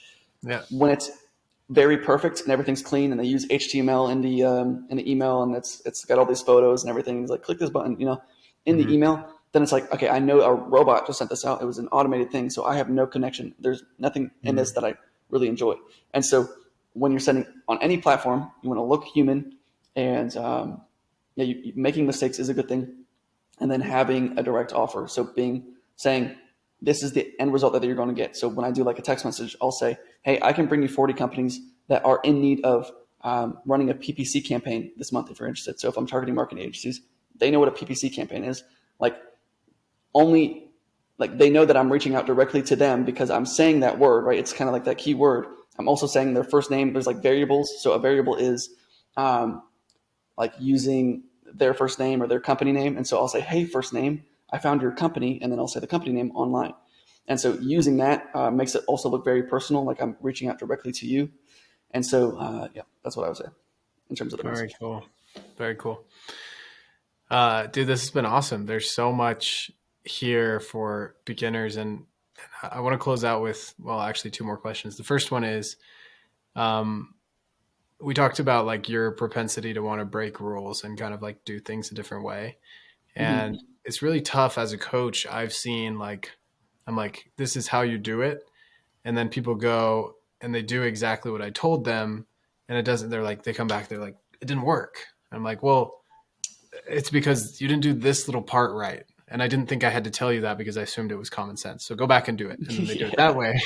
Yeah. When it's very perfect and everything's clean and they use HTML in the email and it's got all these photos and everything, it's like click this button, in the email, then it's like, okay, I know a robot just sent this out. It was an automated thing. So I have no connection. There's nothing in this that I really enjoy. And so when you're sending on any platform, you want to look human and making mistakes is a good thing. And then having a direct offer. So saying, this is the end result that you're going to get. So when I do like a text message, I'll say, hey, I can bring you 40 companies that are in need of running a PPC campaign this month if you're interested. So if I'm targeting marketing agencies, they know what a PPC campaign is. They know that I'm reaching out directly to them because I'm saying that word, right? It's kind of like that key word. I'm also saying their first name. There's like variables. So a variable is like using their first name or their company name. And so I'll say, hey, first name, I found your company. And then I'll say the company name online. And so using that makes it also look very personal, like I'm reaching out directly to you. And so, that's what I would say in terms of the message. Cool. Very cool. Dude, this has been awesome. There's so much here for beginners. And I want to close out with, actually 2 more questions. The first one is, we talked about like your propensity to want to break rules and kind of like do things a different way. And it's really tough as a coach. I've seen I'm like, this is how you do it. And then people go and they do exactly what I told them. And it doesn't, they come back, they're like, it didn't work. I'm like, well, it's because you didn't do this little part right. And I didn't think I had to tell you that because I assumed it was common sense. So go back and do it. And then they do it that way.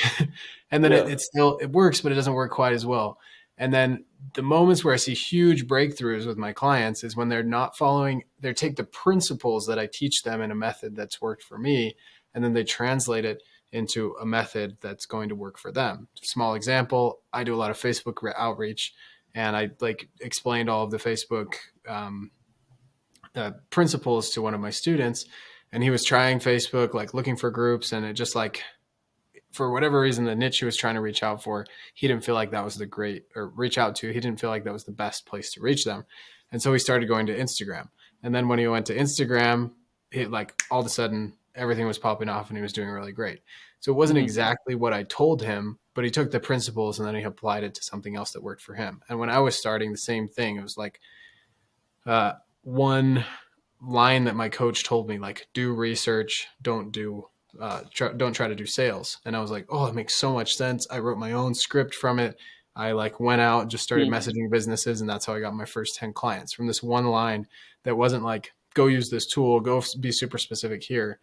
And then it works, but it doesn't work quite as well. And then the moments where I see huge breakthroughs with my clients is when they're not following, they take the principles that I teach them in a method that's worked for me, and then they translate it into a method that's going to work for them. Small example, I do a lot of Facebook outreach, and I explained all of the Facebook principles to one of my students, and he was trying Facebook, looking for groups, and it just for whatever reason, the niche he was trying to reach out for, he didn't feel like that was he didn't feel like that was the best place to reach them. And so he started going to Instagram. And then when he went to Instagram, all of a sudden everything was popping off and he was doing really great. So it wasn't exactly what I told him, but he took the principles and then he applied it to something else that worked for him. And when I was starting, the same thing, it was one line that my coach told me, do research, don't try to do sales. And I was like, oh, it makes so much sense. I wrote my own script from it. I went out and just started messaging businesses. And that's how I got my first 10 clients from this one line that wasn't go use this tool, go be super specific here.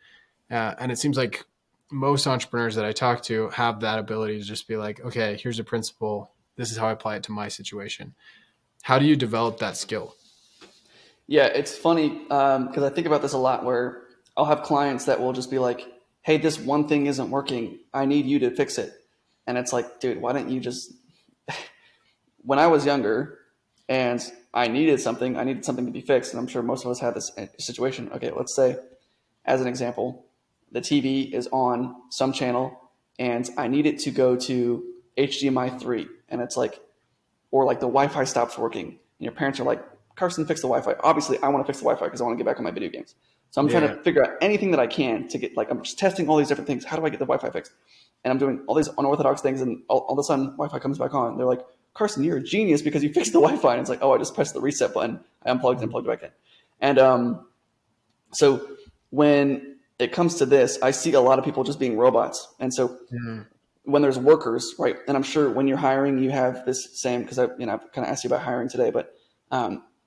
And it seems like most entrepreneurs that I talk to have that ability to just be like, okay, here's a principle. This is how I apply it to my situation. How do you develop that skill? Yeah, it's funny because I think about this a lot where I'll have clients that will just be like, hey, this one thing isn't working. I need you to fix it. And it's like, dude, why don't you just – when I was younger and I needed something to be fixed, and I'm sure most of us had this situation. Okay, let's say, as an example, the TV is on some channel and I need it to go to HDMI 3. And it's or the Wi-Fi stops working. And your parents are like, Karston, fix the Wi-Fi. Obviously, I want to fix the Wi-Fi because I want to get back on my video games. So I'm trying to figure out anything that I can to get, I'm just testing all these different things. How do I get the Wi-Fi fixed? And I'm doing all these unorthodox things, and all of a sudden, Wi-Fi comes back on. They're like, Karston, you're a genius because you fixed the Wi-Fi. And it's like, oh, I just pressed the reset button. I unplugged and plugged it back in. And so when it comes to this, I see a lot of people just being robots. And so when there's workers, right, and I'm sure when you're hiring, you have this same, because I've kind of asked you about hiring today, but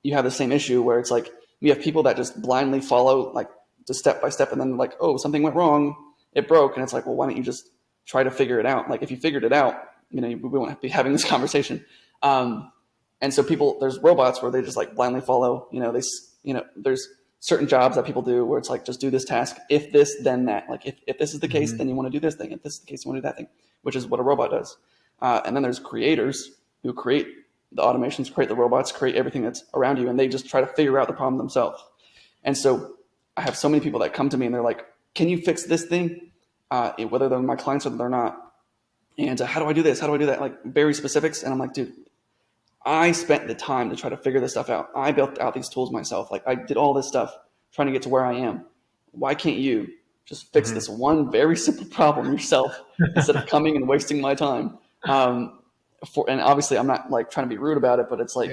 you have the same issue where it's like you have people that just blindly follow like just step by step, and then like, oh, something went wrong, it broke, and it's like, well, why don't you just try to figure it out? Like if you figured it out, we won't be having this conversation. And so there's robots where they just like blindly follow. There's certain jobs that people do where it's like, just do this task. If this, then that. Like if this is the case, then you want to do this thing. If this is the case, you want to do that thing, which is what a robot does. And then there's creators who create the automations, create the robots, create everything that's around you, and they just try to figure out the problem themselves. And so I have so many people that come to me and they're like, can you fix this thing? Whether they're my clients or they're not. And how do I do this? How do I do that? Like very specifics. And I'm like, dude, I spent the time to try to figure this stuff out. I built out these tools myself. Like I did all this stuff trying to get to where I am. Why can't you just fix this one very simple problem yourself instead of coming and wasting my time? And obviously I'm not like trying to be rude about it, but it's like,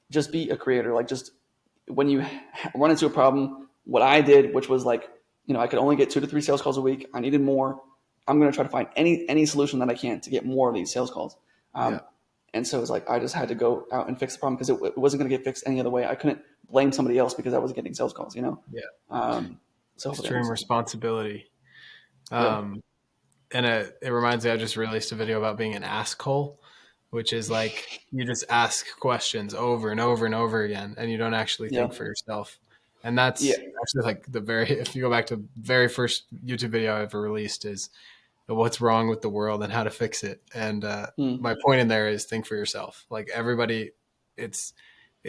just be a creator. Like just when you run into a problem, what I did, which was like, I could only get 2 to 3 sales calls a week. I needed more. I'm going to try to find any solution that I can to get more of these sales calls. And so it was like, I just had to go out and fix the problem because it wasn't going to get fixed any other way. I couldn't blame somebody else because I wasn't getting sales calls, So extreme responsibility. And it reminds me, I just released a video about being an ask hole, which is like, you just ask questions over and over and over again, and you don't actually think for yourself. And that's actually like if you go back to the very first YouTube video I ever released is what's wrong with the world and how to fix it. And my point in there is think for yourself. Like everybody, it's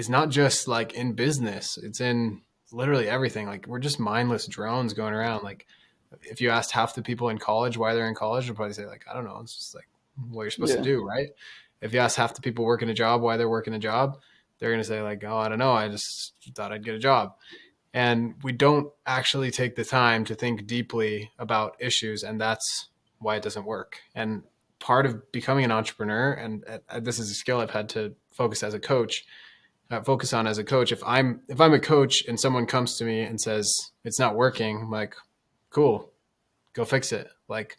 not just like in business, it's in literally everything. Like we're just mindless drones going around. Like if you asked half the people in college why they're in college, they'll probably say like, I don't know. It's just like what you're supposed to do, right? If you ask half the people working a job why they're working a job, they're going to say like, oh, I don't know. I just thought I'd get a job. And we don't actually take the time to think deeply about issues. And that's why it doesn't work. And part of becoming an entrepreneur, and this is a skill I've had to focus on as a coach. If I'm a coach and someone comes to me and says it's not working, I'm like, cool, go fix it. Like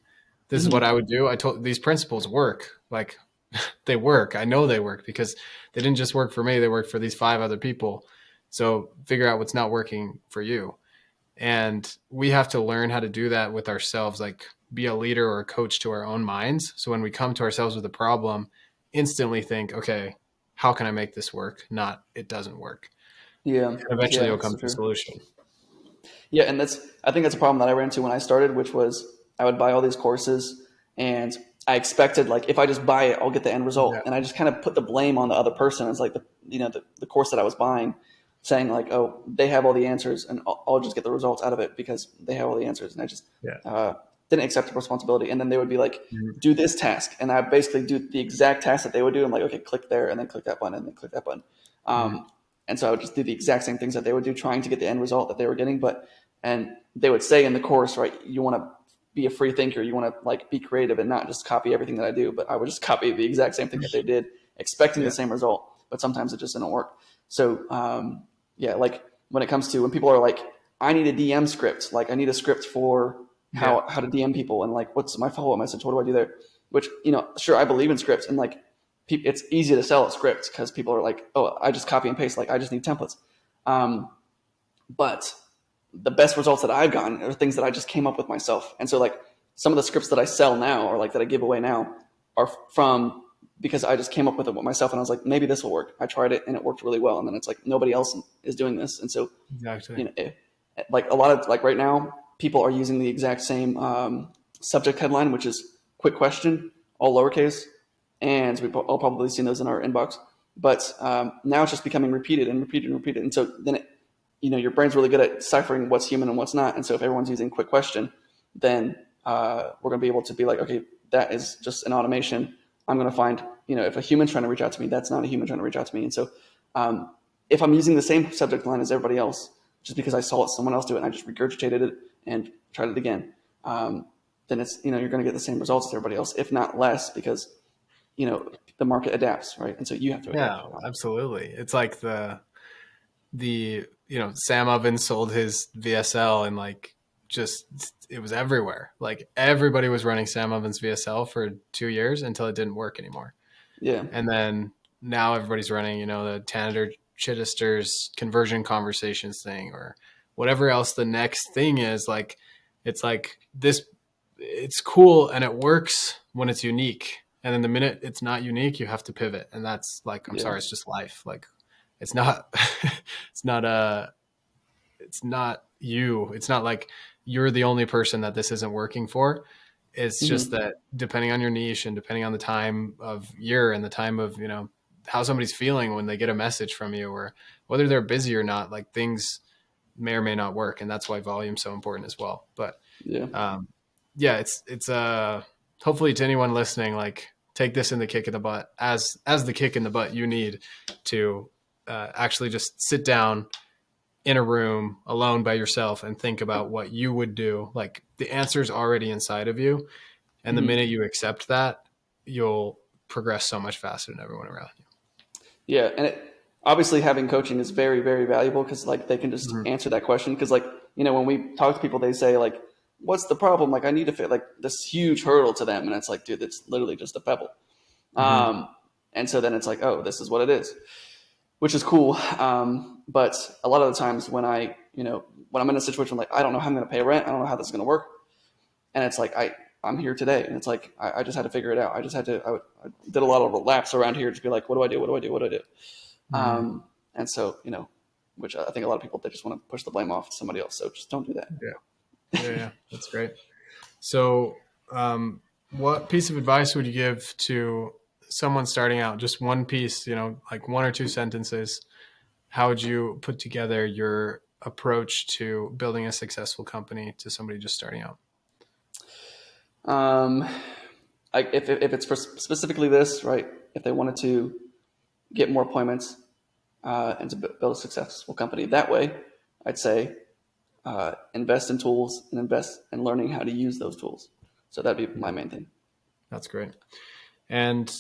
this is what I would do. I told these principles work. Like they work. I know they work because they didn't just work for me. They worked for these 5 other people. So figure out what's not working for you. And we have to learn how to do that with ourselves, like be a leader or a coach to our own minds. So when we come to ourselves with a problem, instantly think, okay, how can I make this work? Not, it doesn't work. Yeah. And eventually you'll come to a solution. Yeah. And I think that's a problem that I ran into when I started, which was I would buy all these courses and I expected like, if I just buy it, I'll get the end result. And I just kind of put the blame on the other person. It's like the course that I was buying, saying like, oh, they have all the answers and I'll just get the results out of it because they have all the answers. And I just didn't accept the responsibility. And then they would be like, do this task. And I basically do the exact task that they would do. I'm like, okay, click there and then click that button and then click that button. And so I would just do the exact same things that they would do, trying to get the end result that they were getting. And they would say in the course, right, you want to be a free thinker. You want to like be creative and not just copy everything that I do. But I would just copy the exact same thing that they did, expecting the same result. But sometimes it just didn't work. So, like when it comes to when people are like, I need a DM script, like I need a script for how to DM people and like, what's my follow-up message? What do I do there? Which, sure, I believe in scripts and like it's easy to sell a script because people are like, oh, I just copy and paste. Like I just need templates. But the best results that I've gotten are things that I just came up with myself. And so like some of the scripts that I sell now or like that I give away now are because I just came up with it myself and I was like, maybe this will work. I tried it and it worked really well. And then it's like, nobody else is doing this. And so, like a lot of like right now, people are using the exact same subject headline, which is quick question, all lowercase. And we've all probably seen those in our inbox. But now it's just becoming repeated and repeated and repeated. And so then your brain's really good at deciphering what's human and what's not. And so if everyone's using quick question, then we're going to be able to be like, okay, that is just an automation. I'm going to find, if a human's trying to reach out to me, that's not a human trying to reach out to me. And so if I'm using the same subject line as everybody else, just because I saw someone else do it and I just regurgitated it and tried it again, then it's, you're going to get the same results as everybody else, if not less, because, the market adapts, right? And so you have to adapt. Yeah, absolutely. It's like the Sam Ovens sold his VSL in like it was everywhere. Like everybody was running Sam Ovens VSL for 2 years until it didn't work anymore. Yeah. And then now everybody's running, the Tanager Chittister's conversion conversations thing or whatever else the next thing is. Like, it's like this, it's cool and it works when it's unique. And then the minute it's not unique, you have to pivot. And that's like, I'm sorry, it's just life. Like it's not, it's not you. It's not like you're the only person that this isn't working for. It's just that depending on your niche and depending on the time of year and the time of, how somebody's feeling when they get a message from you or whether they're busy or not, like things may or may not work. And that's why volume is so important as well. But it's hopefully to anyone listening, like take this in the kick in the butt as the kick in the butt you need to actually just sit down in a room alone by yourself and think about what you would do. Like the answer is already inside of you. And the minute you accept that, you'll progress so much faster than everyone around you. Yeah. And obviously having coaching is very, very valuable because like they can just answer that question. Cause like, when we talk to people, they say like, what's the problem? Like I need to fit like this huge hurdle to them. And it's like, dude, it's literally just a pebble. And so then it's like, oh, this is what it is, which is cool. But a lot of the times when when I'm in a situation like, I don't know how I'm going to pay rent. I don't know how this is going to work. And it's like, I'm here today. And it's like, I just had to figure it out. I did a lot of laps around here. Just be like, what do I do? What do I do? What do I do? And so, which I think a lot of people, they just want to push the blame off to somebody else. So just don't do that. Yeah. That's great. So, what piece of advice would you give to someone starting out? Just one piece, like 1 or 2 sentences. How would you put together your approach to building a successful company to somebody just starting out? If it's for specifically this, right? If they wanted to get more appointments and to build a successful company that way, I'd say invest in tools and invest in learning how to use those tools. So that'd be my main thing. That's great. And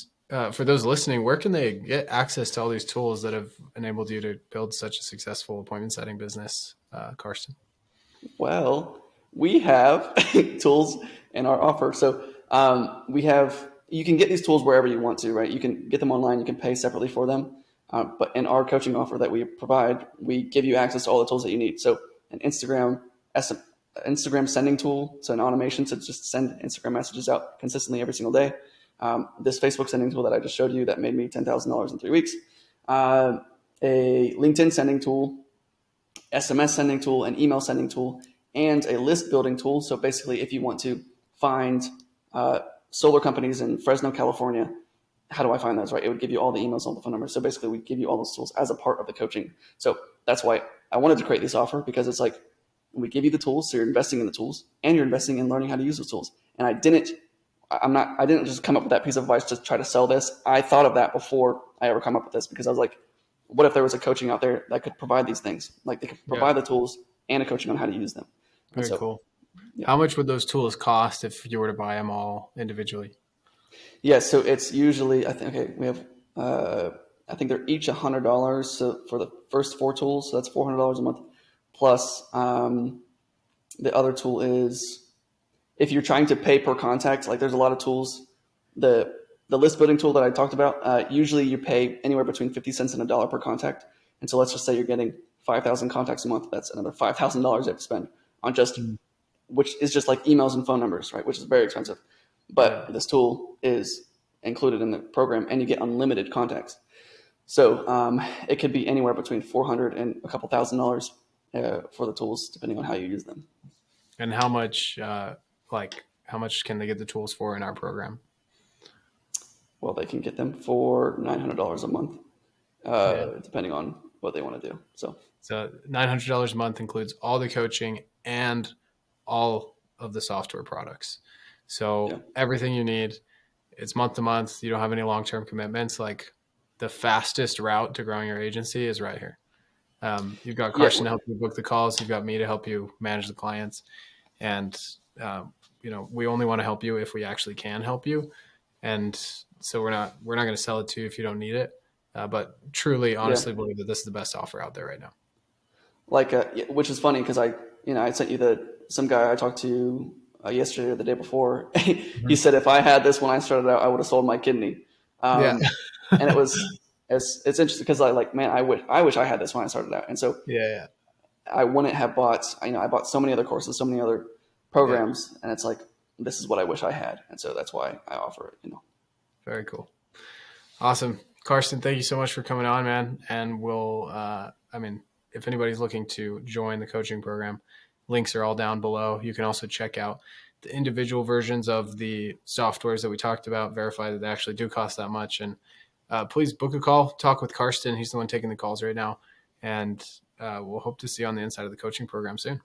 for those listening, where can they get access to all these tools that have enabled you to build such a successful appointment setting business, Karston? Well, we have tools in our offer. So you can get these tools wherever you want to, right? You can get them online. You can pay separately for them. But in our coaching offer that we provide, we give you access to all the tools that you need. So an Instagram sending tool, so an automation to just send Instagram messages out consistently every single day. This Facebook sending tool that I just showed you that made me $10,000 in 3 weeks. A LinkedIn sending tool, SMS sending tool, an email sending tool, and a list building tool. So basically, if you want to find solar companies in Fresno, California, how do I find those, right? It would give you all the emails, all the phone numbers. So basically, we give you all those tools as a part of the coaching. So that's why I wanted to create this offer, because it's like we give you the tools, so you're investing in the tools, and you're investing in learning how to use those tools. And I didn't just come up with that piece of advice to try to sell this. I thought of that before I ever come up with this, because I was like, what if there was a coaching out there that could provide these things? Like they could provide the tools and a coaching on how to use them. Very cool. Yeah. How much would those tools cost if you were to buy them all individually? Yeah, so it's usually, I think they're each $100. So for the first 4 tools, so that's $400 a month. Plus the other tool is, if you're trying to pay per contact, like there's a lot of tools. The list building tool that I talked about, usually you pay anywhere between 50 cents and $1 per contact. And so let's just say you're getting 5,000 contacts a month. That's another $5,000 you have to spend on just, which is just like emails and phone numbers, right? Which is very expensive. But this tool is included in the program, and you get unlimited contacts. So it could be anywhere between $400 and a couple $1,000 for the tools, depending on how you use them. And how much can they get the tools for in our program? Well, they can get them for $900 a month, depending on what they want to do. So $900 a month includes all the coaching and all of the software products. So everything you need, it's month to month. You don't have any long-term commitments. Like the fastest route to growing your agency is right here. You've got Karston to help you book the calls. You've got me to help you manage the clients. And, we only want to help you if we actually can help you. And so we're not going to sell it to you if you don't need it. But truly, honestly believe that this is the best offer out there right now. Which is funny because I sent you the some guy I talked to yesterday or the day before, he Mhm. said if I had this when I started out, I would have sold my kidney. Yeah. And it's interesting because I wish I had this when I started out, and so Yeah. I wouldn't have bought. I bought so many other courses, so many other Yeah. programs, and it's like this is what I wish I had, and so that's why I offer it. Very cool. Awesome. Karston, thank you so much for coming on, man. And if anybody's looking to join the coaching program, links are all down below. You can also check out the individual versions of the softwares that we talked about, verify that they actually do cost that much. And please book a call, talk with Karston. He's the one taking the calls right now. And we'll hope to see you on the inside of the coaching program soon.